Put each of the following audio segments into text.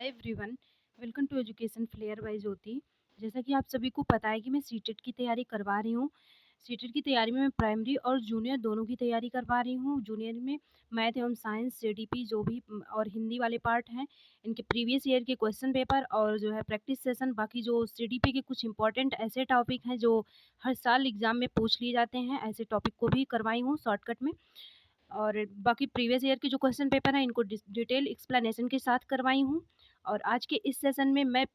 Everyone, welcome to education flair by Jyoti. जैसा कि आप सभी को पता है कि मैं सीटेट की तैयारी करवा रही हूँ। सीटेट की तैयारी में मैं प्राइमरी और जूनियर दोनों की तैयारी करवा रही हूँ। जूनियर में मैथ एवं साइंस, सीडीपी जो भी और हिंदी वाले पार्ट हैं, इनके प्रीवियस ईयर के क्वेश्चन पेपर और जो है प्रैक्टिस सेशन, बाकी जो सीडीपी के कुछ इंपॉर्टेंट ऐसे टॉपिक हैं जो हर साल एग्जाम में पूछ लिए जाते हैं, ऐसे टॉपिक को भी करवाई हूँ शॉर्टकट में। और बाकी प्रीवियस ईयर के जो क्वेश्चन पेपर हैं, इनको डिटेल एक्सप्लेनेशन के साथ करवाई हूँ। और आज के इस सेशन में मैं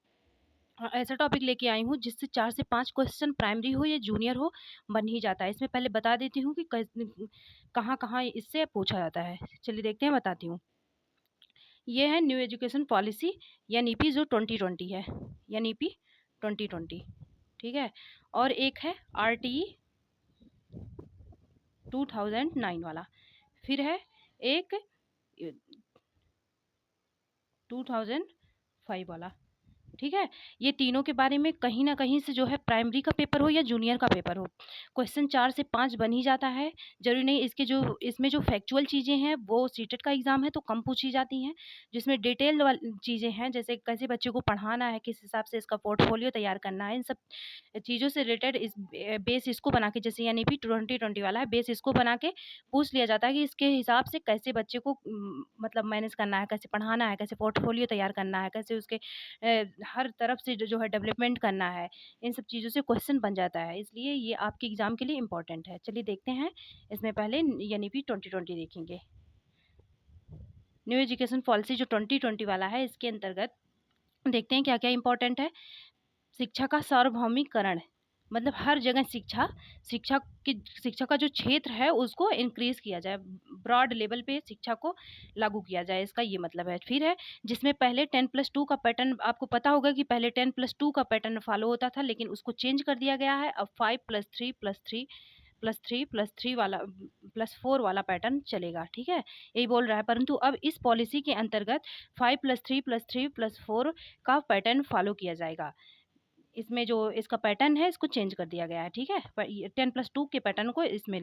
ऐसा टॉपिक लेके आई हूँ जिससे 4 से 5 क्वेश्चन प्राइमरी हो या जूनियर हो बन ही जाता है। इसमें पहले बता देती हूँ कि कहाँ-कहाँ इससे पूछा जाता है। चलिए देखते हैं, बताती हूँ। ये है न्यू एजुकेशन पॉलिसी (NEP) जो 2020 है, NEP 2020, ठीक है। और एक है RTE 2009 वाला। फिर है एक 2005 वाला, ठीक है। ये तीनों के बारे में कहीं न कहीं से जो है प्राइमरी का पेपर हो या जूनियर का पेपर हो, क्वेश्चन 4 से 5 बन ही जाता है। ज़रूरी नहीं इसमें जो फैक्चुअल चीज़ें हैं वो सीटेट का एग्ज़ाम है तो कम पूछी जाती हैं। जिसमें डिटेल चीज़ें हैं, जैसे कैसे बच्चे को पढ़ाना है, किस हिसाब से इसका पोर्टफोलियो तैयार करना है, इन सब चीज़ों से रिलेटेड इस बेस इसको बना के, जैसे NEP 2020 वाला है, बेस इसको बना के पूछ लिया जाता है कि इसके हिसाब से कैसे बच्चे को मतलब मैनेज करना है, कैसे पढ़ाना है, कैसे पोर्टफोलियो तैयार करना है, कैसे उसके हर तरफ से जो है डेवलपमेंट करना है। इन सब चीज़ों से क्वेश्चन बन जाता है, इसलिए ये आपके एग्ज़ाम के लिए इम्पोर्टेंट है। चलिए देखते हैं, इसमें पहले NEP 2020 देखेंगे। न्यू एजुकेशन पॉलिसी जो 2020 वाला है, इसके अंतर्गत देखते हैं क्या-क्या इम्पोर्टेंट है। शिक्षा का सार्वभौमिकरण, मतलब हर जगह शिक्षा का जो क्षेत्र है उसको इंक्रीज़ किया जाए, ब्रॉड लेवल पे शिक्षा को लागू किया जाए, इसका ये मतलब है। फिर है जिसमें पहले 10+2 का पैटर्न, आपको पता होगा कि पहले 10+2 का पैटर्न फॉलो होता था, लेकिन उसको चेंज कर दिया गया है। अब 5+3+3+3+3 वाला +4 वाला पैटर्न चलेगा, ठीक है? यही बोल रहा है, परंतु अब इस पॉलिसी के अंतर्गत 5+3+3+4 का पैटर्न फॉलो किया जाएगा। इसमें जो इसका पैटर्न है इसको चेंज कर दिया गया है, ठीक है। 10+2 के पैटर्न को इसमें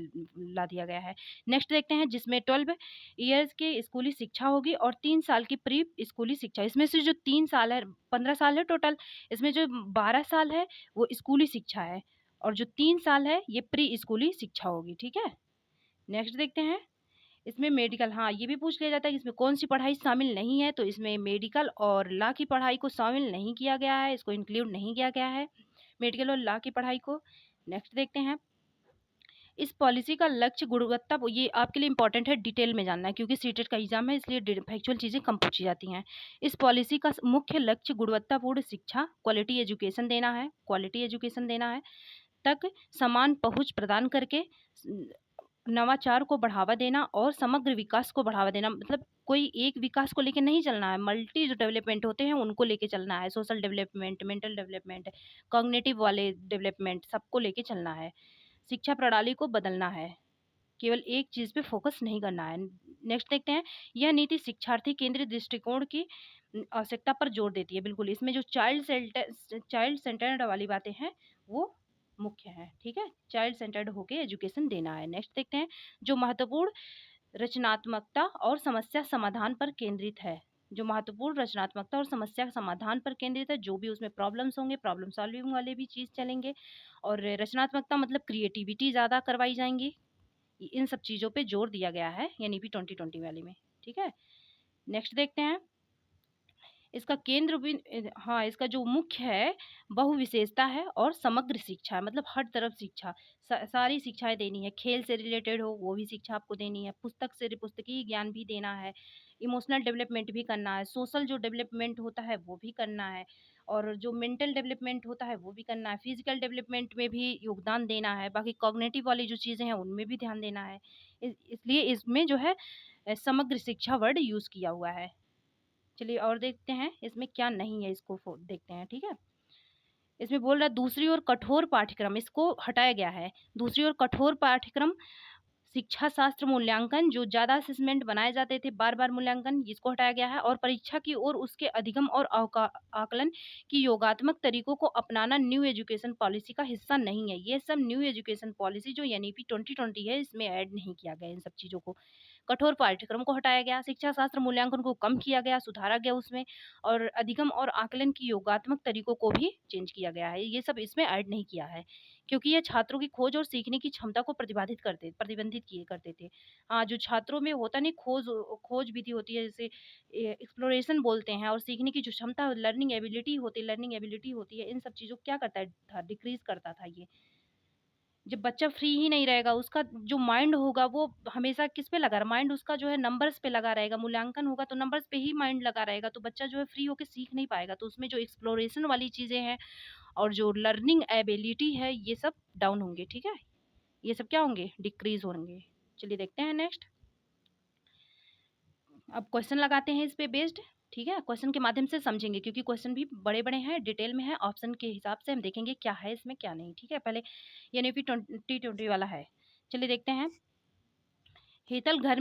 ला दिया गया है। नेक्स्ट देखते हैं, जिसमें 12 ईयर्स की स्कूली शिक्षा होगी और 3 साल की प्री स्कूली शिक्षा। इसमें से जो 3 साल है, 15 साल है टोटल, इसमें जो 12 साल है वो स्कूली शिक्षा है और जो 3 साल है ये प्री स्कूली शिक्षा होगी, ठीक है। नेक्स्ट देखते हैं, इसमें मेडिकल, हाँ, ये भी पूछ लिया जाता है कि इसमें कौन-सी पढ़ाई शामिल नहीं है, तो इसमें मेडिकल और लॉ की पढ़ाई को शामिल नहीं किया गया है, इसको इंक्लूड नहीं किया गया है, मेडिकल और लॉ की पढ़ाई को। नेक्स्ट देखते हैं, इस पॉलिसी का लक्ष्य गुणवत्ता, ये आपके लिए इंपॉर्टेंट है, डिटेल में जानना है क्योंकि सीटेट का एग्जाम है, इसलिए फैक्चुअल चीज़ें कम पूछी जाती हैं। इस पॉलिसी का मुख्य लक्ष्य गुणवत्तापूर्ण शिक्षा, क्वालिटी एजुकेशन देना है, तक समान पहुँच प्रदान करके नवाचार को बढ़ावा देना और समग्र विकास को बढ़ावा देना। मतलब कोई एक विकास को लेके नहीं चलना है, मल्टी जो डेवलपमेंट होते हैं उनको लेके चलना है। Social development, mental development, cognitive वाले डेवलपमेंट, सबको लेके चलना है। शिक्षा प्रणाली को बदलना है, केवल एक चीज़ पे फोकस नहीं करना है। नेक्स्ट देखते हैं, यह नीति शिक्षार्थी केंद्रित दृष्टिकोण की आवश्यकता पर जोर देती है। बिल्कुल, इसमें जो चाइल्ड सेंटर्ड वाली बातें हैं वो मुख्य हैं, ठीक है। चाइल्ड सेंटर्ड होके एजुकेशन देना है। नेक्स्ट देखते हैं, जो महत्वपूर्ण रचनात्मकता और समस्या समाधान पर केंद्रित है। जो महत्वपूर्ण रचनात्मकता और समस्या समाधान पर केंद्रित है, जो भी उसमें प्रॉब्लम्स होंगे, प्रॉब्लम सॉल्विंग वाले भी चीज़ चलेंगे। और रचनात्मकता मतलब क्रिएटिविटी ज़्यादा करवाई जाएँगी। इन सब चीज़ों पे जोर दिया गया है NEP 2020 वाले में, ठीक है। नेक्स्ट देखते हैं, इसका केंद्र भी, हाँ, इसका जो मुख्य है बहुविशेषता है और समग्र शिक्षा है, मतलब हर तरफ शिक्षा, सारी शिक्षाएं देनी है। खेल से रिलेटेड हो वो भी शिक्षा आपको देनी है, पुस्तकीय ज्ञान भी देना है, इमोशनल डेवलपमेंट भी करना है, सोशल जो डेवलपमेंट होता है वो भी करना है, और जो मेंटल डेवलपमेंट होता है वो भी करना है, फिजिकल डेवलपमेंट में भी योगदान देना है, बाकी कॉग्निटिव वाली जो चीज़ें हैं उनमें भी ध्यान देना है। इसलिए इसमें जो है समग्र शिक्षा वर्ड यूज़ किया हुआ है। चलिए और देखते हैं इसमें क्या नहीं है, इसको देखते हैं, ठीक है। इसमें बोल रहा है दूसरी ओर कठोर पाठ्यक्रम, इसको हटाया गया है। दूसरी ओर कठोर पाठ्यक्रम, शिक्षा शास्त्र मूल्यांकन, जो ज़्यादा असेसमेंट बनाए जाते थे, बार-बार मूल्यांकन, इसको हटाया गया है। और परीक्षा की ओर उसके अधिगम और आकलन की योगात्मक तरीकों को अपनाना न्यू एजुकेशन पॉलिसी का हिस्सा नहीं है। ये सब न्यू एजुकेशन पॉलिसी जो NEP 2020 है इसमें ऐड नहीं किया गया इन सब चीज़ों को। कठोर पाठ्यक्रम को हटाया गया, शिक्षा शास्त्र मूल्यांकन को कम किया गया, सुधारा गया उसमें, और अधिगम और आकलन की योगात्मक तरीकों को भी चेंज किया गया है। ये सब इसमें ऐड नहीं किया है, क्योंकि ये छात्रों की खोज और सीखने की क्षमता को प्रतिबंधित किए करते थे। हाँ, जो छात्रों में होता नहीं, खोज विधि होती है, जैसे एक्सप्लोरेशन बोलते हैं, और सीखने की जो क्षमता, लर्निंग एबिलिटी होती है, इन सब चीज़ों को क्या करता है था, डिक्रीज़ करता था ये। जब बच्चा फ्री ही नहीं रहेगा, उसका जो माइंड होगा वो हमेशा किस पे लगा, माइंड उसका जो है नंबर्स पे लगा रहेगा, मूल्यांकन होगा तो नंबर्स पे ही माइंड लगा रहेगा, तो बच्चा जो है फ्री होके सीख नहीं पाएगा। तो उसमें जो एक्सप्लोरेशन वाली चीज़ें हैं और जो लर्निंग एबिलिटी है, ये सब डाउन होंगे, ठीक है? ये सब क्या होंगे, डिक्रीज़ होंगे। चलिए देखते हैं नेक्स्ट। अब क्वेश्चन लगाते हैं इस पे बेस्ड, ठीक है? क्वेश्चन के माध्यम से समझेंगे, क्योंकि क्वेश्चन भी बड़े-बड़े हैं, डिटेल में है, ऑप्शन के हिसाब से हम देखेंगे क्या है इसमें, क्या नहीं, ठीक है? पहले यानी कि 2020 वाला है। चलिए देखते हैं। हेतल घर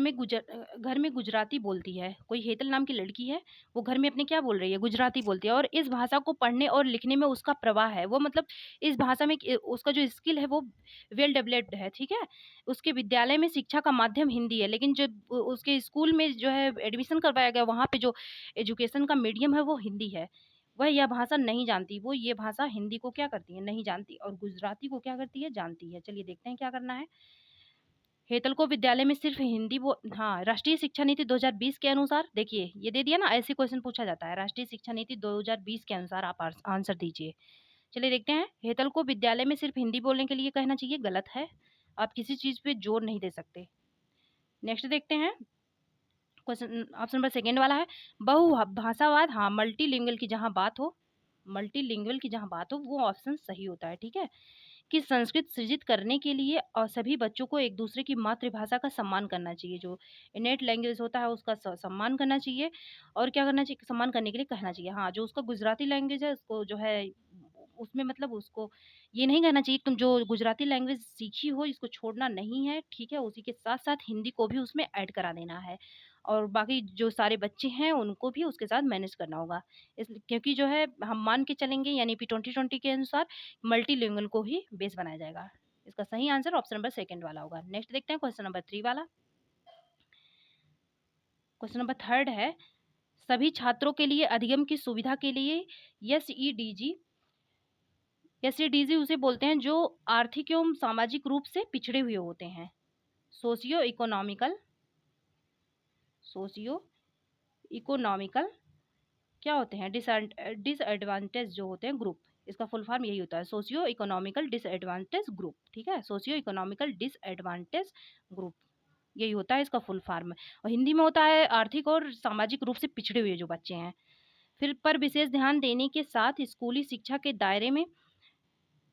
में गुजराती बोलती है। कोई हेतल नाम की लड़की है, वो घर में अपने क्या बोल रही है, गुजराती बोलती है, और इस भाषा को पढ़ने और लिखने में उसका प्रवाह है। वो मतलब इस भाषा में उसका जो स्किल है वो वेल डेवलप्ड है, ठीक है? उसके विद्यालय में शिक्षा का माध्यम हिंदी है, लेकिन जब उसके स्कूल में जो है एडमिशन करवाया गया, वहाँ पे जो एजुकेशन का मीडियम है वो हिंदी है। वह यह भाषा नहीं जानती, वो ये भाषा हिंदी को क्या करती है, नहीं जानती, और गुजराती को क्या करती है, जानती है। चलिए देखते हैं क्या करना है। हेतल को विद्यालय में सिर्फ हिंदी वो हाँ, राष्ट्रीय शिक्षा नीति 2020 के अनुसार, देखिए ये दे दिया ना, ऐसे क्वेश्चन पूछा जाता है। राष्ट्रीय शिक्षा नीति 2020 के अनुसार आप आंसर दीजिए। चलिए देखते हैं। हेतल को विद्यालय में सिर्फ हिंदी बोलने के लिए कहना चाहिए, गलत है। आप किसी चीज पे जोर नहीं दे सकते। नेक्स्ट देखते हैं। क्वेश्चन ऑप्शन नंबर सेकेंड वाला है, बहुभाषावाद, हाँ, मल्टीलिंगुअल की जहाँ बात हो वो ऑप्शन सही होता है, ठीक है? कि संस्कृत सृजित करने के लिए और सभी बच्चों को एक दूसरे की मातृभाषा का सम्मान करना चाहिए, जो इनेट लैंग्वेज होता है उसका सम्मान करना चाहिए, और क्या करना चाहिए, सम्मान करने के लिए कहना चाहिए। हाँ, जो उसका गुजराती लैंग्वेज है उसको जो है उसमें मतलब उसको ये नहीं कहना चाहिए तुम जो गुजराती लैंग्वेज सीखी हो इसको छोड़ना नहीं है, ठीक है? उसी के साथ साथ हिंदी को भी उसमें ऐड करा देना है, और बाकी जो सारे बच्चे हैं उनको भी उसके साथ मैनेज करना होगा। क्योंकि जो है हम मान के चलेंगे, यानी कि 2020 के अनुसार मल्टीलिंगुअल को ही बेस बनाया जाएगा। इसका सही आंसर ऑप्शन नंबर सेकंड वाला होगा। नेक्स्ट देखते हैं क्वेश्चन नंबर 3 वाला। क्वेश्चन नंबर थर्ड है, सभी छात्रों के लिए अधिगम की सुविधा के लिए एसईडीजी उसे बोलते हैं जो आर्थिक एवं सामाजिक रूप से पिछड़े हुए होते हैं। सोशियो इकोनॉमिकल क्या होते हैं, डिसएडवांटेज जो होते हैं ग्रुप, इसका फुल फॉर्म यही होता है, सोशियो इकोनॉमिकल डिसएडवांटेज ग्रुप, ठीक है? सोशियो इकोनॉमिकल डिसएडवांटेज ग्रुप, यही होता है इसका फुल फॉर्म। और हिंदी में होता है आर्थिक और सामाजिक रूप से पिछड़े हुए जो बच्चे हैं। फिर पर विशेष ध्यान देने के साथ स्कूली शिक्षा के दायरे में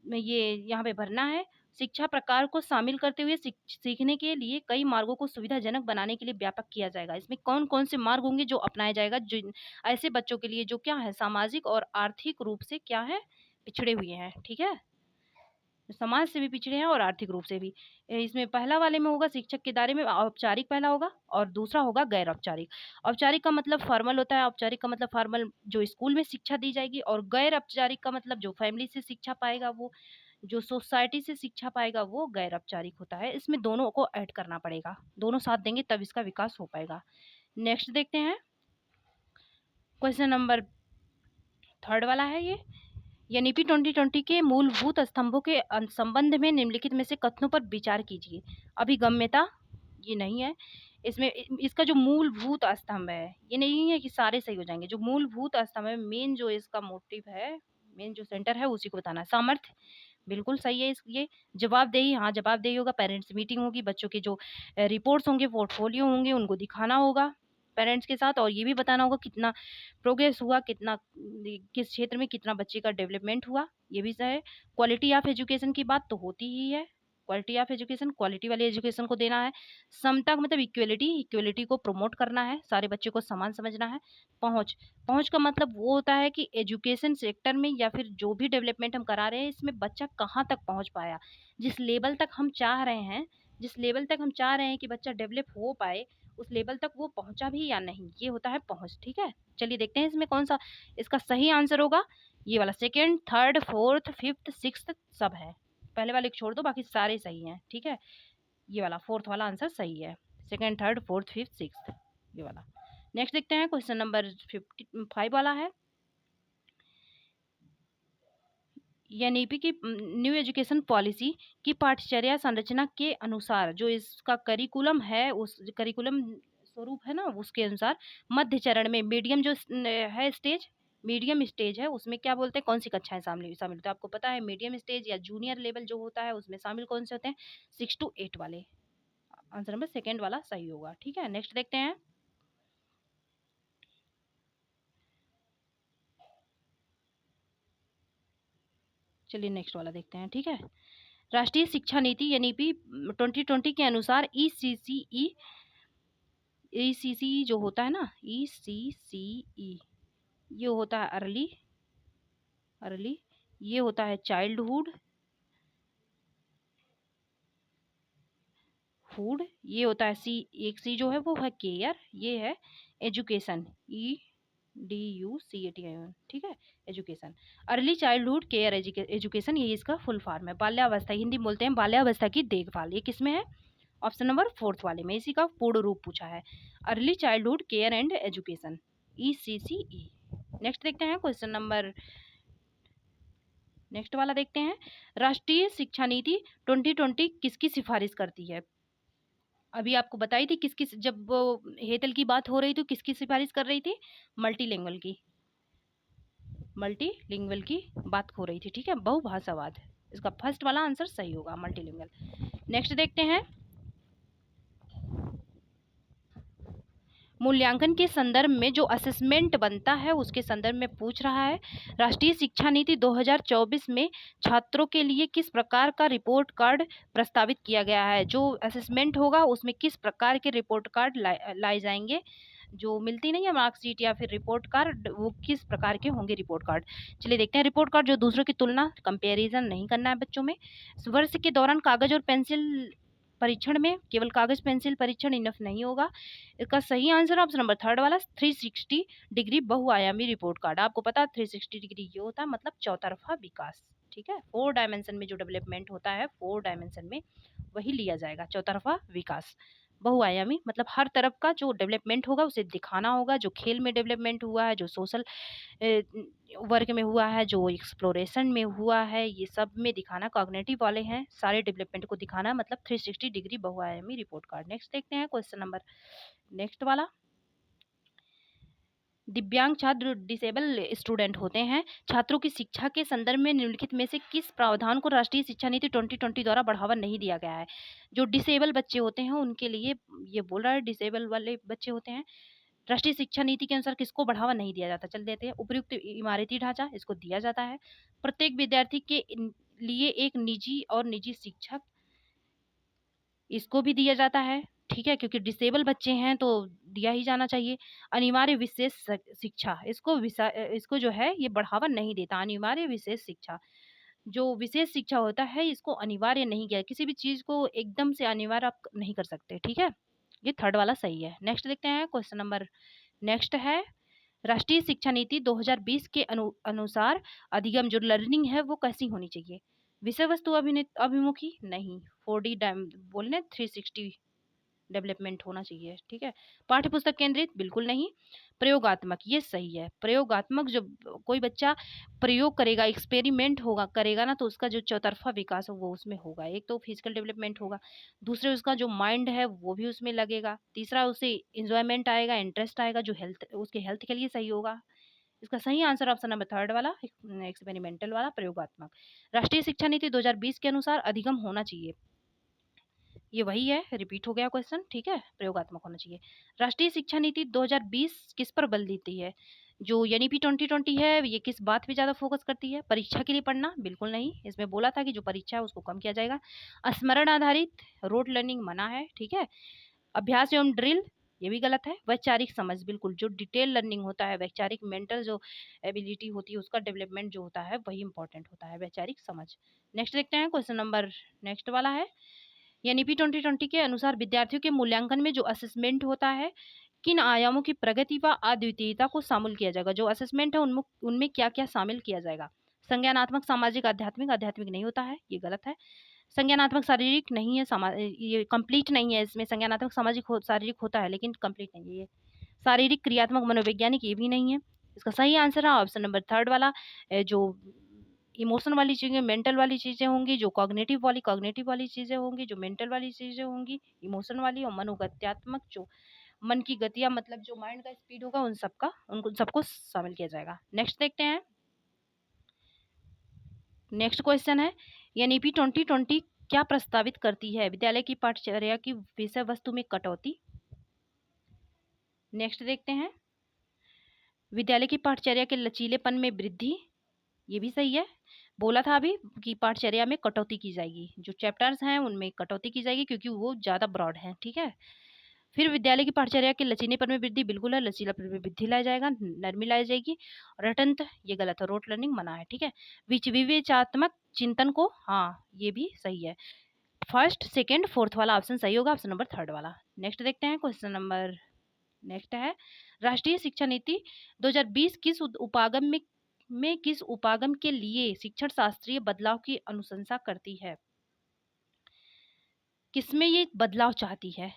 ये यहाँ पे भरना है। शिक्षा प्रकार को शामिल करते हुए सीखने के लिए कई मार्गों को सुविधाजनक बनाने के लिए व्यापक किया जाएगा। इसमें कौन-कौन से मार्ग होंगे जो अपनाया जाएगा, जिन ऐसे बच्चों के लिए जो क्या है, सामाजिक और आर्थिक रूप से क्या है, पिछड़े हुए हैं, ठीक है? समाज से भी पिछड़े हैं और आर्थिक रूप से भी। इसमें पहला वाले में होगा शिक्षक के दायरे में औपचारिक पहला होगा, और दूसरा होगा गैर औपचारिक। औपचारिक का मतलब फॉर्मल होता है, औपचारिक का मतलब फॉर्मल जो स्कूल में शिक्षा दी जाएगी, और गैर औपचारिक का मतलब जो फैमिली से शिक्षा पाएगा वो, जो सोसाइटी से शिक्षा पाएगा वो गैर औपचारिक होता है। इसमें दोनों को ऐड करना पड़ेगा, दोनों साथ देंगे तब इसका विकास हो पाएगा। नेक्स्ट देखते हैं। क्वेश्चन नंबर थर्ड वाला है ये, एनईपी 2020 के मूलभूत स्तंभों के संबंध में निम्नलिखित में से कथनों पर विचार कीजिए। अभिगम्यता ये नहीं है इसमें, इसका जो मूलभूत स्तंभ है, ये नहीं है कि सारे सही हो जाएंगे। जो मूलभूत स्तंभ है, मेन जो इसका मोटिव है, मेन जो सेंटर है उसी को बताना है। सामर्थ्य बिल्कुल सही है। ये जवाबदेही, हाँ जवाबदेही होगा, पेरेंट्स मीटिंग होगी, बच्चों के जो रिपोर्ट्स होंगे, पोर्टफोलियो होंगे, उनको दिखाना होगा पेरेंट्स के साथ, और ये भी बताना होगा कितना प्रोग्रेस हुआ, कितना किस क्षेत्र में कितना बच्चे का डेवलपमेंट हुआ, ये भी है। क्वालिटी ऑफ एजुकेशन की बात तो होती ही है, क्वालिटी ऑफ एजुकेशन, क्वालिटी वाली एजुकेशन को देना है। समता का मतलब इक्वलिटी को प्रमोट करना है, सारे बच्चे को समान समझना है। पहुंच का मतलब वो होता है कि एजुकेशन सेक्टर में या फिर जो भी डेवलपमेंट हम करा रहे हैं, इसमें बच्चा कहाँ तक पहुंच पाया, जिस लेवल तक हम चाह रहे हैं, कि बच्चा डेवलप हो पाए, उस लेवल तक वो पहुंचा भी या नहीं, ये होता है पहुंच, ठीक है? चलिए देखते हैं इसमें कौन सा इसका सही आंसर होगा। ये वाला second, third, fourth, fifth, sixth सब है, पहले वाले को छोड़ दो, बाकी सारे सही हैं, ठीक है? ये वाला फोर्थ वाला आंसर सही है। Second, third, fourth, fifth, sixth, ये वाला। नेक्स्ट देखते हैं क्वेश्चन नंबर 55 वाला है, एनईपी की न्यू एजुकेशन पॉलिसी की पाठ्यचर्या संरचना के अनुसार जो इसका करिकुलम है, उस करिकुलम स्वरूप है ना, उसके अनुसार मध्य चरण में मीडियम जो है स्टेज, मीडियम स्टेज है, उसमें क्या बोलते हैं, कौन सी कक्षाएं शामिल शामिल होती है? आपको पता है मीडियम स्टेज या जूनियर लेवल जो होता है उसमें शामिल कौन से होते हैं? 6 to 8 वाले। आंसर नंबर सेकेंड वाला सही होगा। ठीक है, नेक्स्ट देखते हैं। चलिए नेक्स्ट वाला देखते हैं। ठीक है, राष्ट्रीय शिक्षा नीति एनईपी 2020 के अनुसार ईसीसी जो होता है ना, ईसीसीई, ये होता है अर्ली अर्ली, ये होता है चाइल्डहुड फूड, ये होता है सी, एक सी जो है वो है केयर, ये है एजुकेशन, EDUCATION। ठीक है, education, early childhood care education, ये इसका फुल फॉर्म है। बाल्यावस्था, हिंदी में बोलते हैं बाल्यावस्था की देखभाल, ये किसमें है? ऑप्शन नंबर फोर्थ वाले में, इसी का पूर्ण रूप पूछा है, early childhood care and education, ECCE। Next देखते हैं क्वेश्चन नंबर, नेक्स्ट वाला देखते हैं, राष्ट्रीय शिक्षा नीति 2020 किसकी सिफारिश करती है? अभी आपको बताई थी किसकी, जब हेतल की बात हो रही थी किसकी सिफारिश कर रही थी? मल्टीलिंगुअल की, मल्टीलिंगुअल की बात हो रही थी। ठीक है, बहुभाषावाद, इसका फर्स्ट वाला आंसर सही होगा, मल्टीलिंगुअल। नेक्स्ट देखते हैं, मूल्यांकन के संदर्भ में जो असेसमेंट बनता है उसके संदर्भ में पूछ रहा है, राष्ट्रीय शिक्षा नीति 2024 में छात्रों के लिए किस प्रकार का रिपोर्ट कार्ड प्रस्तावित किया गया है? जो असेसमेंट होगा उसमें किस प्रकार के रिपोर्ट कार्ड लाए जाएंगे, जो मिलती नहीं है मार्कशीट या फिर रिपोर्ट कार्ड, वो किस प्रकार के होंगे रिपोर्ट कार्ड? चलिए देखते हैं। रिपोर्ट कार्ड जो दूसरों की तुलना, कंपैरिजन नहीं करना है बच्चों में। वर्ष के दौरान कागज और पेंसिल परीक्षण में केवल कागज पेंसिल परीक्षण इनफ नहीं होगा। इसका सही आंसर ऑप्शन नंबर थर्ड वाला 360 डिग्री बहुआयामी रिपोर्ट कार्ड। आपको पता है 360 डिग्री ये होता है मतलब चौतरफा विकास। ठीक है, 4 डायमेंशन में जो डेवलपमेंट होता है 4 डायमेंशन में वही लिया जाएगा, चौतरफा विकास। बहुआयामी मतलब हर तरफ का जो डेवलपमेंट होगा उसे दिखाना होगा, जो खेल में डेवलपमेंट हुआ है, जो सोशल वर्क में हुआ है, जो एक्सप्लोरेशन में हुआ है, ये सब में दिखाना। कॉग्निटिव वाले हैं, सारे डेवलपमेंट को दिखाना, मतलब 360 डिग्री बहुआयामी रिपोर्ट कार्ड। नेक्स्ट देखते हैं क्वेश्चन नंबर, नेक्स्ट वाला, दिव्यांग छात्र डिसेबल स्टूडेंट होते हैं, छात्रों की शिक्षा के संदर्भ में निम्नलिखित में से किस प्रावधान को राष्ट्रीय शिक्षा नीति 2020 द्वारा बढ़ावा नहीं दिया गया है? जो डिसेबल बच्चे होते हैं उनके लिए ये बोल रहा है, डिसेबल वाले बच्चे होते हैं, राष्ट्रीय शिक्षा नीति के अनुसार किसको बढ़ावा नहीं दिया जाता? चल देते हैं। उपयुक्त इमारती ढांचा, इसको दिया जाता है। प्रत्येक विद्यार्थी के लिए एक निजी और निजी शिक्षक, इसको भी दिया जाता है। ठीक है, क्योंकि डिसेबल बच्चे हैं तो दिया ही जाना चाहिए। अनिवार्य विशेष शिक्षा, इसको जो है ये बढ़ावा नहीं देता। अनिवार्य विशेष शिक्षा, जो विशेष शिक्षा होता है इसको अनिवार्य नहीं किया, किसी भी चीज को एकदम से अनिवार्य आप नहीं कर सकते। ठीक है, ये थर्ड वाला सही है। नेक्स्ट देखते हैं क्वेश्चन नंबर, नेक्स्ट है, राष्ट्रीय शिक्षा नीति 2020 के अनुसार अधिगम जो लर्निंग है वो कैसी होनी चाहिए? विषय वस्तु अभिमुखी नहीं, 4D बोलने 360 डेवलपमेंट होना चाहिए। ठीक है, पाठ्य पुस्तक केंद्रित बिल्कुल नहीं, प्रयोगात्मक, ये सही है। प्रयोगात्मक, जब कोई बच्चा प्रयोग करेगा, एक्सपेरिमेंट होगा करेगा ना, तो उसका जो चौतरफा विकास है वो उसमें होगा। एक तो फिजिकल डेवलपमेंट होगा, दूसरे उसका जो माइंड है वो भी उसमें लगेगा, तीसरा उसे इंजॉयमेंट आएगा, इंटरेस्ट आएगा, जो हेल्थ उसके हेल्थ के लिए सही होगा। इसका सही आंसर ऑप्शन नंबर थर्ड वाला, एक्सपेरिमेंटल वाला, प्रयोगात्मक। राष्ट्रीय शिक्षा नीति 2020 के अनुसार अधिगम होना चाहिए, ये वही है, रिपीट हो गया क्वेश्चन। ठीक है, प्रयोगात्मक होना चाहिए। राष्ट्रीय शिक्षा नीति 2020 किस पर बल देती है? जो एनईपी 2020 है ये किस बात पे ज्यादा फोकस करती है? परीक्षा के लिए पढ़ना बिल्कुल नहीं, इसमें बोला था कि जो परीक्षा है उसको कम किया जाएगा। स्मरण आधारित रोड लर्निंग मना है। ठीक है, अभ्यास एवं ड्रिल, ये भी गलत है। वैचारिक समझ, बिल्कुल, जो डिटेल लर्निंग होता है, वैचारिक मेंटल जो एबिलिटी होती है उसका डेवलपमेंट जो होता है वही इंपॉर्टेंट होता है, वैचारिक समझ। नेक्स्ट देखते हैं क्वेश्चन नंबर, नेक्स्ट वाला है, एनईपी 2020 के अनुसार विद्यार्थियों के मूल्यांकन में जो असेसमेंट होता है किन आयामों की प्रगति व अद्वितीयता को शामिल किया जाएगा? जो असेसमेंट है उनमें क्या क्या शामिल किया जाएगा? संज्ञानात्मक, सामाजिक, आध्यात्मिक, आध्यात्मिक नहीं होता है, ये गलत है। संज्ञानात्मक शारीरिक नहीं है, ये कंप्लीट नहीं है, इसमें संज्ञानात्मक सामाजिक शारीरिक होता है लेकिन कंप्लीट नहीं है ये। शारीरिक क्रियात्मक मनोवैज्ञानिक ये भी नहीं है। इसका सही आंसर है ऑप्शन नंबर थर्ड वाला, जो इमोशन वाली चीजें मेंटल वाली चीजें होंगी, जो कॉग्निटिव वाली चीजें होंगी, जो मेंटल वाली चीजें होंगी, इमोशन वाली, और मनोगत्यात्मक जो मन की गतियां मतलब जो माइंड का स्पीड होगा उनको सबको शामिल किया जाएगा। नेक्स्ट देखते हैं। नेक्स्ट क्वेश्चन है एनईपी 2020 क्या प्रस्तावित करती है? विद्यालय की पाठ्यचर्या की विषय वस्तु में कटौती। नेक्स्ट देखते हैं। विद्यालय की पाठ्यचर्या के लचीलेपन में वृद्धि, ये भी सही है। बोला था अभी कि पाठ्यचर्या में कटौती की जाएगी, जो चैप्टर्स हैं उनमें कटौती की जाएगी क्योंकि वो ज्यादा ब्रॉड हैं, ठीक है। फिर विद्यालय की पाठ्यचर्या के लचीलेपन में वृद्धि, बिल्कुल है, लचीलापन में वृद्धि लाया जाएगा, नरमी लाई जाएगी। और रटंत, ये गलत है, रोट लर्निंग मना है, ठीक है। विवेचात्मक चिंतन को, हाँ ये भी सही है। फर्स्ट सेकेंड फोर्थ वाला ऑप्शन सही होगा, ऑप्शन नंबर थर्ड वाला। नेक्स्ट देखते हैं क्वेश्चन नंबर। नेक्स्ट है राष्ट्रीय शिक्षा नीति 2020 किस उपागम के लिए शिक्षण शास्त्रीय बदलाव की अनुशंसा करती है? किसमें ये बदलाव चाहती है?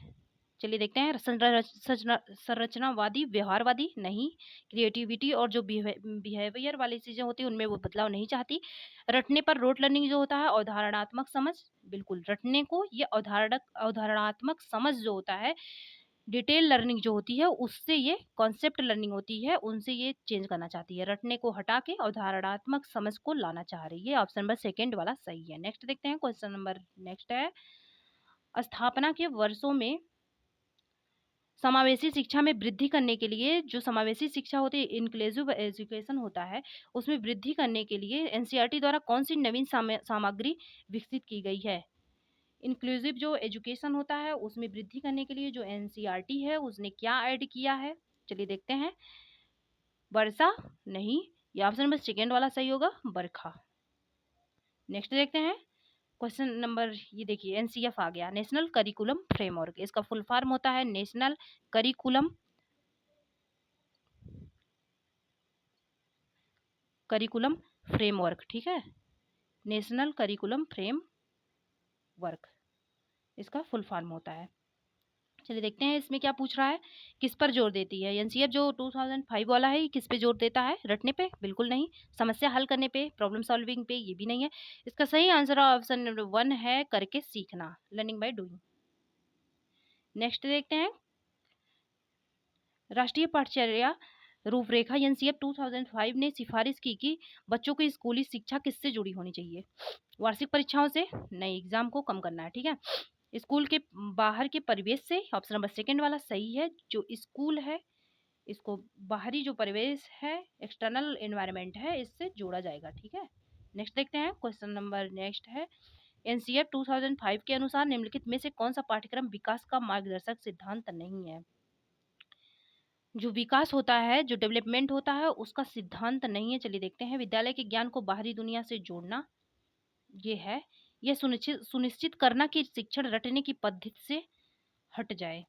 चलिए देखते हैं। संरचनावादी, व्यवहारवादी नहीं, क्रिएटिविटी और जो बिहेवियर वाली चीजें होती है उनमें वो बदलाव नहीं चाहती। रटने पर रोट लर्निंग जो होता है, अवधारणात्मक समझ, बिल्कुल रटने को ये अवधारणात्मक समझ जो होता है, डिटेल लर्निंग जो होती है उससे ये कॉन्सेप्ट लर्निंग होती है, उनसे ये चेंज करना चाहती है। रटने को हटा के अवधारणात्मक समझ को लाना चाह रही है। ऑप्शन नंबर सेकेंड वाला सही है। नेक्स्ट देखते हैं क्वेश्चन नंबर। नेक्स्ट है स्थापना के वर्षों में समावेशी शिक्षा में वृद्धि करने के लिए, जो समावेशी शिक्षा होती है, इंक्लूसिव एजुकेशन होता है, उसमें वृद्धि करने के लिए एनसीईआरटी द्वारा कौन सी नवीन सामग्री विकसित की गई है? इंक्लूसिव जो एजुकेशन होता है उसमें वृद्धि करने के लिए जो एनसीईआरटी है उसने क्या ऐड किया है? चलिए देखते हैं। वर्षा नहीं, ये ऑप्शन नंबर सेकेंड वाला सही होगा, बरखा। नेक्स्ट देखते हैं क्वेश्चन नंबर, ये देखिए एनसीएफ आ गया, नेशनल करिकुलम फ्रेमवर्क। इसका फुल फॉर्म होता है नेशनल करिकुलम फ्रेमवर्क, ठीक है। नेशनल करिकुलम फ्रेमवर्क इसका फुल फॉर्म होता है। चलिए देखते हैं इसमें क्या पूछ रहा है। किस पर जोर देती है? एनसीएफ जो 2005 वाला है, किस पे जोर देता है? रटने पे? बिल्कुल नहीं। समस्या हल करने पे, प्रॉब्लम सॉल्विंग पे? ये भी नहीं है। इसका सही आंसर ऑप्शन नंबर 1 है, करके सीखना, लर्निंग बाय डूइंग। नेक्स्ट देखते हैं राष्ट्रीय पाठ्यचर्या रूपरेखा एनसीएफ 2005 ने सिफारिश की कि बच्चों की स्कूली शिक्षा किससे जुड़ी होनी चाहिए? वार्षिक परीक्षाओं से? नहीं, एग्जाम को कम करना है, ठीक है। स्कूल के बाहर के परिवेश से? ऑप्शन नंबर सेकेंड वाला सही है। जो स्कूल है इसको बाहरी जो परिवेश है, एक्सटर्नल एनवायरनमेंट है, इससे जोड़ा जाएगा, ठीक है। नेक्स्ट देखते हैं क्वेश्चन नंबर। नेक्स्ट है एनसीएफ 2005 के अनुसार निम्नलिखित में से कौन सा पाठ्यक्रम विकास का मार्गदर्शक सिद्धांत नहीं है? जो विकास होता है, जो डेवलपमेंट होता है, उसका सिद्धांत नहीं है। चलिए देखते हैं। विद्यालय के ज्ञान को बाहरी दुनिया से जोड़ना, ये है। यह सुनिश्चित करना कि शिक्षण रटने की पद्धति से हट जाए।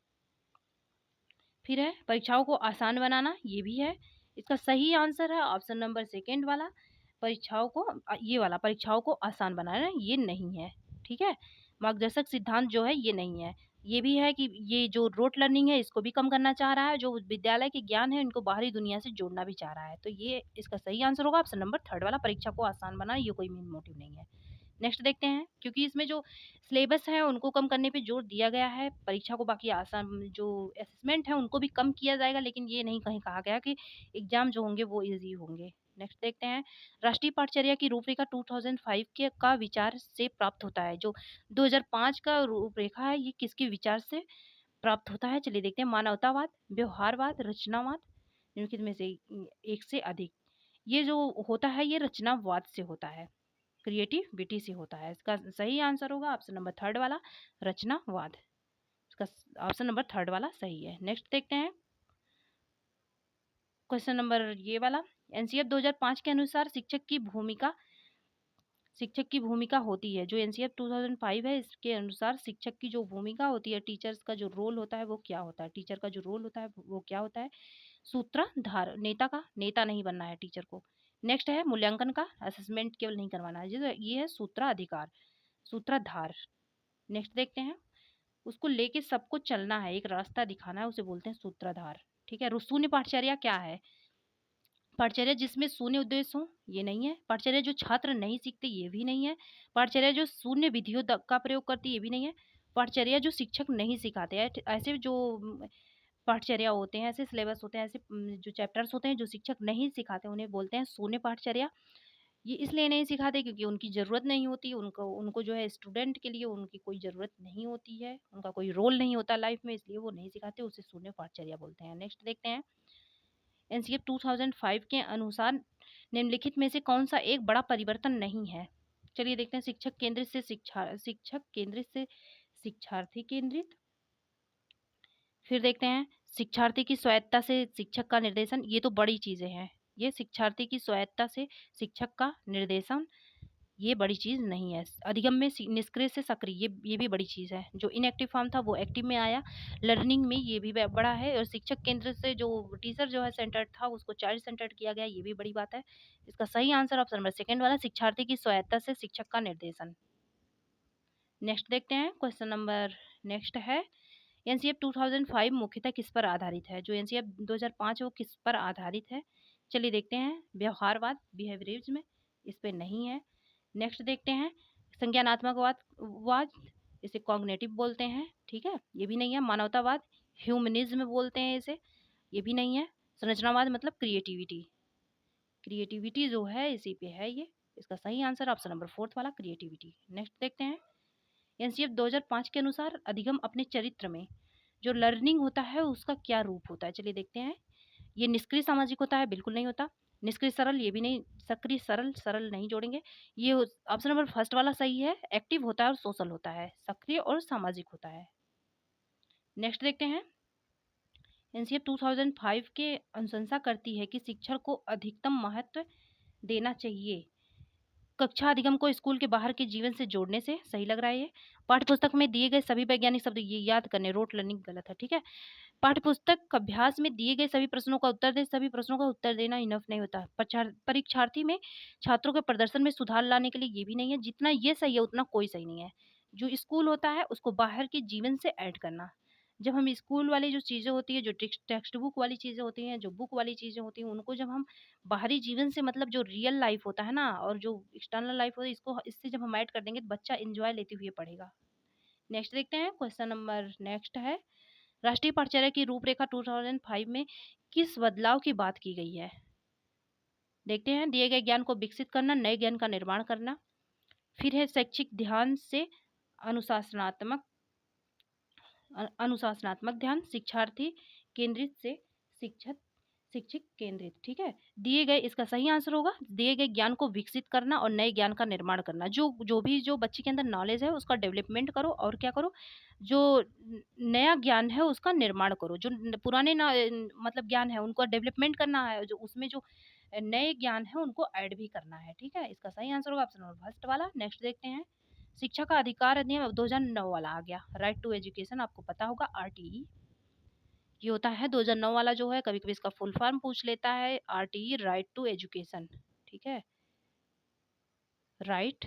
फिर है परीक्षाओं को आसान बनाना, ये भी है। इसका सही आंसर है ऑप्शन नंबर सेकेंड वाला, परीक्षाओं को, ये वाला, परीक्षाओं को आसान बनाना, ये नहीं है, ठीक है। मार्गदर्शक सिद्धांत जो है ये नहीं है। ये भी है कि ये जो रोट लर्निंग है इसको भी कम करना चाह रहा है, जो विद्यालय के ज्ञान है इनको बाहरी दुनिया से जोड़ना भी चाह रहा है। तो ये इसका सही आंसर होगा ऑप्शन नंबर थर्ड वाला, परीक्षा को आसान बनाना, ये कोई मेन मोटिव नहीं है। नेक्स्ट देखते हैं। क्योंकि इसमें जो सिलेबस है उनको कम करने पे जोर दिया गया है, परीक्षा को बाकी आसान, जो असेसमेंट है उनको भी कम किया जाएगा, लेकिन ये नहीं कहीं कहा गया कि एग्जाम जो होंगे वो इजी होंगे। नेक्स्ट देखते हैं। राष्ट्रीय पाठ्यचर्या की रूपरेखा 2005 के का विचार से प्राप्त होता है। जो 2005 का रूपरेखा है ये किसके विचार से प्राप्त होता है? चलिए देखते हैं। मानवतावाद, व्यवहारवाद, रचनावाद, निम्नलिखित में से एक से अधिक। ये जो होता है ये रचनावाद से होता है, क्रिएटिविटी से होता है। इसका सही आंसर होगा ऑप्शन नंबर थर्ड वाला, रचनावाद। इसका ऑप्शन नंबर थर्ड वाला सही है। नेक्स्ट देखते हैं क्वेश्चन नंबर ये वाला। एनसीएफ 2005 के अनुसार शिक्षक की भूमिका होती है। जो एनसीएफ 2005 है इसके अनुसार शिक्षक की जो भूमिका होती है, टीचर्स का जो रोल होता है वो क्या होता है? टीचर का जो रोल होता है वो क्या होता है? सूत्रधार, नेता का, नेता नहीं बनना है टीचर को। नेक्स्ट है मूल्यांकन का, असेसमेंट केवल नहीं करवाना है, ये है सूत्राधिकार, सूत्रधार। नेक्स्ट देखते हैं, उसको लेके सबको चलना है, एक रास्ता दिखाना है, उसे बोलते हैं सूत्रधार। ठीक है। शून्य पाठचर्या क्या है? पाठचर्या जिसमें शून्य उद्देश्य हो, ये नहीं है। पाठचर्या जो छात्र नहीं सीखते, ये भी नहीं है। पाठचर्या जो शून्य विधियों का प्रयोग करती, ये भी नहीं है। पाठचर्या जो शिक्षक नहीं सिखाते हैं, ऐसे जो पाठचर्या होते हैं, ऐसे सिलेबस होते हैं, ऐसे जो चैप्टर्स होते हैं जो शिक्षक नहीं सिखाते, उन्हें बोलते हैं शून्य पाठचर्या। ये इसलिए नहीं सिखाते क्योंकि उनकी ज़रूरत नहीं होती, उनको उनको जो है स्टूडेंट के लिए उनकी कोई ज़रूरत नहीं होती है, उनका कोई रोल नहीं होता लाइफ में, इसलिए वो नहीं सिखाते, उसे शून्य पाठचर्या बोलते हैं। नेक्स्ट देखते हैं, एनसीएफ 2005 के अनुसार निम्नलिखित में से कौन सा एक बड़ा परिवर्तन नहीं है? चलिए देखते हैं, शिक्षक केंद्रित से शिक्षक केंद्रित से शिक्षार्थी केंद्रित। फिर देखते हैं, शिक्षार्थी की स्वायत्ता से शिक्षक का निर्देशन, ये तो बड़ी चीज़ें हैं। ये शिक्षार्थी की स्वायत्ता से शिक्षक का निर्देशन, ये बड़ी चीज़ नहीं है। अधिगम में निष्क्रिय से सक्रिय, ये भी बड़ी चीज़ है। जो इनएक्टिव फॉर्म था वो एक्टिव में आया। लर्निंग में ये भी बड़ा है। और शिक्षक केंद्र से जो टीचर जो है सेंटर्ड था, उसको चाइल्ड सेंटर्ड किया गया, ये भी बड़ी बात है। इसका सही आंसर ऑप्शन नंबर सेकंड वाला, शिक्षार्थी की स्वायत्ता से शिक्षक का निर्देशन। नेक्स्ट देखते हैं, क्वेश्चन नंबर नेक्स्ट है, एनसीएफ 2005 मुख्यतः किस पर आधारित है? जो एनसीएफ 2005 है वो किस पर आधारित है? चलिए देखते हैं, व्यवहारवाद, बिहेवियरिज्म, इस पे नहीं है। नेक्स्ट देखते हैं, संज्ञानात्मकवाद वाद, इसे कॉग्निटिव बोलते हैं। ठीक है, ये भी नहीं है। मानवतावाद, ह्यूमनिज्म बोलते हैं इसे, ये भी नहीं है। संरचनावाद मतलब क्रिएटिविटी, क्रिएटिविटी जो है इसी पे है ये। इसका सही आंसर ऑप्शन नंबर फोर्थ वाला, क्रिएटिविटी। नेक्स्ट देखते हैं, एनसीएफ 2005 के अनुसार अधिगम अपने चरित्र में जो लर्निंग होता है उसका क्या रूप होता है? चलिए देखते हैं, ये निष्क्रिय सामाजिक होता है, बिल्कुल नहीं होता। निष्क्रिय सरल, ये भी नहीं। सक्रिय सरल, सरल नहीं जोड़ेंगे। ये ऑप्शन नंबर फर्स्ट वाला सही है, एक्टिव होता है और सोशल होता है, सक्रिय और सामाजिक होता है। नेक्स्ट देखते हैं, एनसीएफ 2005 के अनुशंसा करती है कि शिक्षण को अधिकतम महत्व देना चाहिए। कक्षा अधिगम को स्कूल के बाहर के जीवन से जोड़ने से, सही लग रहा है ये। पाठ्यपुस्तक में दिए गए सभी वैज्ञानिक शब्द ये याद करने, रोट लर्निंग गलत है। ठीक है, पाठ्यपुस्तक अभ्यास में दिए गए सभी प्रश्नों का उत्तर दे, सभी प्रश्नों का उत्तर देना इनफ नहीं होता। परीक्षार्थी में छात्रों के प्रदर्शन में सुधार लाने के लिए, ये भी नहीं है। जितना ये सही है उतना कोई सही नहीं है। जो स्कूल होता है उसको बाहर के जीवन से ऐड करना। जब हम स्कूल वाली जो चीज़ें होती है, जो टेक्स्ट बुक वाली चीज़ें होती हैं, जो बुक वाली चीज़ें होती हैं, उनको जब हम बाहरी जीवन से, मतलब जो रियल लाइफ होता है ना, और जो एक्सटर्नल लाइफ होती है, इसको इससे जब हम ऐड कर देंगे तो बच्चा एंजॉय लेते हुए पढ़ेगा। नेक्स्ट देखते हैं, क्वेश्चन नंबर नेक्स्ट है, राष्ट्रीय पाठचर्या की रूपरेखा 2005 में किस बदलाव की बात की गई है? देखते हैं, दिए गए ज्ञान को विकसित करना, नए ज्ञान का निर्माण करना। फिर है शैक्षिक ध्यान से अनुशासनात्मक अनुशासनात्मक ध्यान, शिक्षार्थी केंद्रित से शिक्षक शिक्षक केंद्रित। ठीक है, दिए गए, इसका सही आंसर होगा, दिए गए ज्ञान को विकसित करना और नए ज्ञान का निर्माण करना। जो बच्चे के अंदर नॉलेज है उसका डेवलपमेंट करो, और क्या करो, जो नया ज्ञान है उसका निर्माण करो। जो पुराने मतलब ज्ञान है उनको डेवलपमेंट करना है, जो उसमें जो नए ज्ञान है उनको ऐड भी करना है। ठीक है, इसका सही आंसर होगा ऑप्शन नंबर फर्स्ट वाला। नेक्स्ट देखते हैं, शिक्षा का अधिकार अधिनियम 2009 वाला आ गया, राइट टू एजुकेशन, आपको पता होगा, आरटीई। ये होता है 2009 वाला जो है, कभी कभी इसका फुल फॉर्म पूछ लेता है, आरटीई, राइट टू एजुकेशन। ठीक है, राइट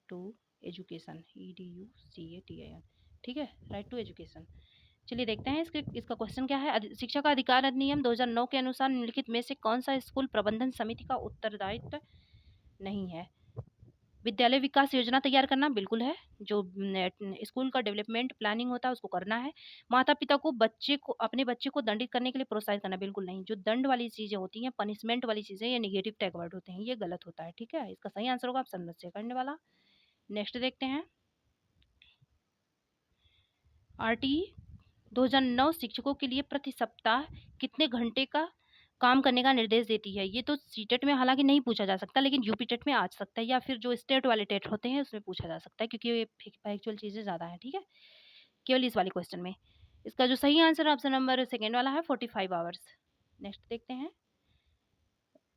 टू एजुकेशन, EDUCATION। ठीक है, राइट टू एजुकेशन। चलिए देखते हैं इसका क्वेश्चन क्या है। शिक्षा का अधिकार अधिनियम 2009 के अनुसार निम्नलिखित में से कौन सा स्कूल प्रबंधन समिति का उत्तरदायित्व नहीं है? विद्यालय विकास योजना तैयार करना बिल्कुल है, जो स्कूल का डेवलपमेंट प्लानिंग होता है उसको करना है। माता पिता को अपने बच्चे को दंडित करने के लिए प्रोत्साहित करना बिल्कुल नहीं। जो दंड वाली चीजें होती हैं, पनिशमेंट वाली चीजें, ये नेगेटिव टैग वर्ड होते हैं, ये गलत होता है। ठीक है, इसका सही आंसर होगा ऑप्शन नंबर सेकंड वाला। नेक्स्ट देखते हैं, आरटीई 2009 शिक्षकों के लिए प्रति सप्ताह कितने घंटे का काम करने का निर्देश देती है? ये तो सीटेट में हालांकि नहीं पूछा जा सकता, लेकिन यूपी टेट में आ सकता है, या फिर जो स्टेट वाले टेट होते हैं उसमें पूछा जा सकता है, क्योंकि ये फैक्चुअल चीज़ें ज़्यादा हैं। ठीक है, केवल इस वाले क्वेश्चन में। इसका जो सही आंसर ऑप्शन नंबर सेकेंड वाला है, 45 आवर्स। नेक्स्ट देखते हैं,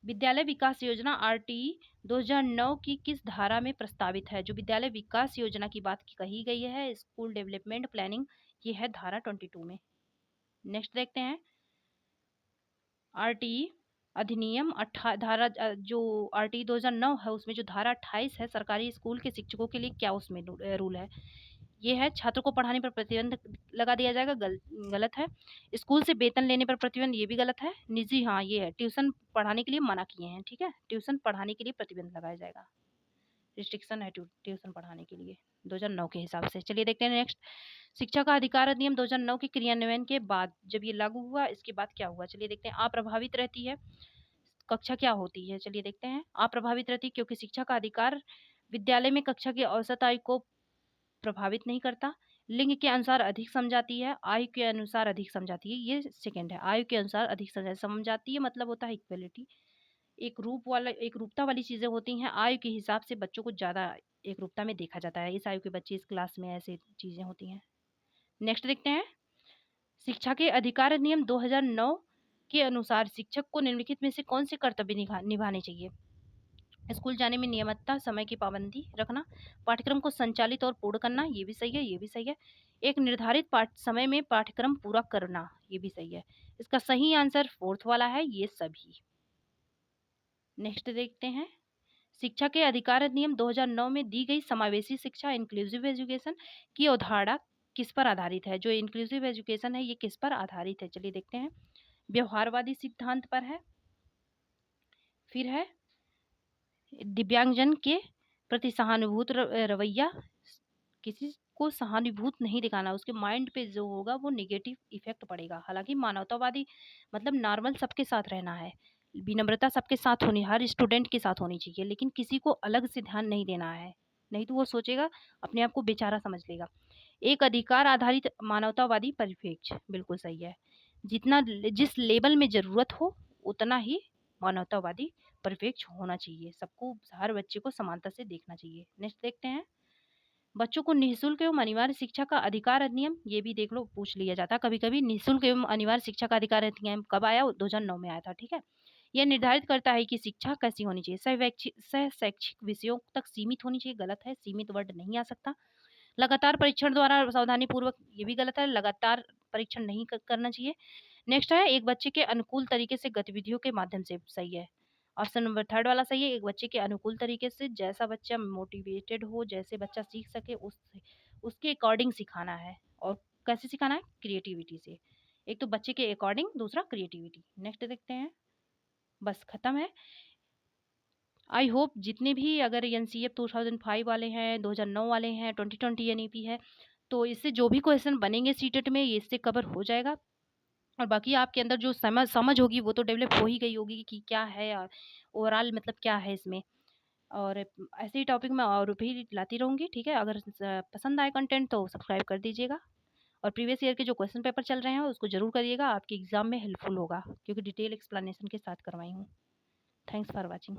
विद्यालय विकास योजना आरटीई 2009 की किस धारा में प्रस्तावित है? जो विद्यालय विकास योजना की बात कही गई है, स्कूल डेवलपमेंट प्लानिंग, ये है धारा 22 में। नेक्स्ट देखते हैं, आरटीई अधिनियम धारा जो आरटी 2009 है उसमें जो धारा 28 है सरकारी स्कूल के शिक्षकों के लिए क्या उसमें रूल है। ये है छात्र को पढ़ाने पर प्रतिबंध लगा दिया जाएगा, गलत है। स्कूल से वेतन लेने पर प्रतिबंध, ये भी गलत है। निजी, हाँ ये है, ट्यूशन पढ़ाने के लिए मना किए हैं, ठीक है, ट्यूशन पढ़ाने के लिए प्रतिबंध लगाया जाएगा, रिस्ट्रिक्शन है ट्यूशन पढ़ाने के लिए 2009 के हिसाब से। चलिए देखते हैं नेक्स्ट, शिक्षा का अधिकार अधिनियम 2009 के क्रियान्वयन के बाद जब ये लागू हुआ इसके बाद क्या हुआ, चलिए देखते हैं। अप्रभावित रहती है कक्षा, क्या होती है, चलिए देखते हैं। अप्रभावित रहती है क्योंकि शिक्षा का अधिकार विद्यालय में कक्षा की औसत आयु को प्रभावित नहीं करता, लिंग के अनुसार अधिक समझाती है, आयु के अनुसार अधिक समझाती है, ये सेकंड है, आयु के अनुसार अधिक समझाती है मतलब होता है इक्वलिटी, एक रूपता वाली चीजें होती हैं, आयु के हिसाब से बच्चों को ज्यादा एक रूपता में देखा जाता है, इस आयु के बच्चे इस क्लास में, ऐसे चीजें होती हैं। नेक्स्ट देखते हैं, शिक्षा के अधिकार अधिनियम 2009 के अनुसार शिक्षक को निम्नलिखित में से कौन से कर्तव्य निभाने चाहिए। स्कूल जाने में नियमितता, समय की पाबंदी रखना, पाठ्यक्रम को संचालित और पूर्ण करना, ये भी सही है, ये भी सही है। एक निर्धारित समय में पाठ्यक्रम पूरा करना, ये भी सही है। इसका सही आंसर फोर्थ वाला है, ये सभी। नेक्स्ट देखते हैं, शिक्षा के अधिकार अधिनियम 2009 में दी गई समावेशी शिक्षा इंक्लूसिव एजुकेशन की अवधारणा किस पर आधारित है। जो इंक्लूसिव एजुकेशन है ये किस पर आधारित है, चलिए देखते हैं। व्यवहारवादी सिद्धांत पर है, फिर है दिव्यांगजन के प्रति सहानुभूत रवैया, किसी को सहानुभूत नहीं दिखाना, उसके माइंड पे जो होगा वो नेगेटिव इफेक्ट पड़ेगा। हालांकि मानवतावादी मतलब नॉर्मल सबके साथ रहना है, विनम्रता सबके साथ होनी, हर स्टूडेंट के साथ होनी चाहिए, लेकिन किसी को अलग से ध्यान नहीं देना है, नहीं तो वो सोचेगा अपने आप को बेचारा समझ लेगा। एक अधिकार आधारित मानवतावादी परिप्रेक्ष्य, बिल्कुल सही है। जितना जिस लेवल में जरूरत हो उतना ही मानवतावादी परिप्रेक्ष्य होना चाहिए, सबको, हर बच्चे को समानता से देखना चाहिए। नेक्स्ट देखते हैं, बच्चों को निःशुल्क एवं अनिवार्य शिक्षा का अधिकार अधिनियम, ये भी देख लो, पूछ लिया जाता कभी कभी। निःशुल्क एवं अनिवार्य शिक्षा का अधिकार अधिनियम कब आया, 2009 में आया था, ठीक है। यह निर्धारित करता है कि शिक्षा कैसी होनी चाहिए, सह शैक्षिक विषयों तक सीमित होनी चाहिए, गलत है, सीमित वर्ड नहीं आ सकता। लगातार परीक्षण द्वारा सावधानी पूर्वक, ये भी गलत है, लगातार परीक्षण नहीं करना चाहिए। नेक्स्ट है, एक बच्चे के अनुकूल तरीके से गतिविधियों के माध्यम से, सही है। ऑप्शन नंबर थर्ड वाला सही है, एक बच्चे के अनुकूल तरीके से, जैसा बच्चा मोटिवेटेड हो, जैसे बच्चा सीख सके उसके अकॉर्डिंग सिखाना है। और कैसे सिखाना है, क्रिएटिविटी से। एक तो बच्चे के अकॉर्डिंग, दूसरा क्रिएटिविटी। नेक्स्ट देखते हैं, बस खत्म है। आई होप जितने भी अगर एनसीएफ 2005 वाले हैं, 2009 वाले हैं, 2020 एनईपी है, तो इससे जो भी क्वेश्चन बनेंगे सीटेट में ये इससे कवर हो जाएगा। और बाकी आपके अंदर जो समझ होगी वो तो डेवलप हो ही गई होगी कि क्या है ओवरऑल, मतलब क्या है इसमें। और ऐसे ही टॉपिक मैं और भी लाती रहूँगी, ठीक है। अगर पसंद आए कंटेंट तो सब्सक्राइब कर दीजिएगा, और प्रीवियस ईयर के जो क्वेश्चन पेपर चल रहे हैं उसको जरूर करिएगा, आपके एग्जाम में हेल्पफुल होगा, क्योंकि डिटेल एक्सप्लेनेशन के साथ करवाई हूँ। Thanks for watching.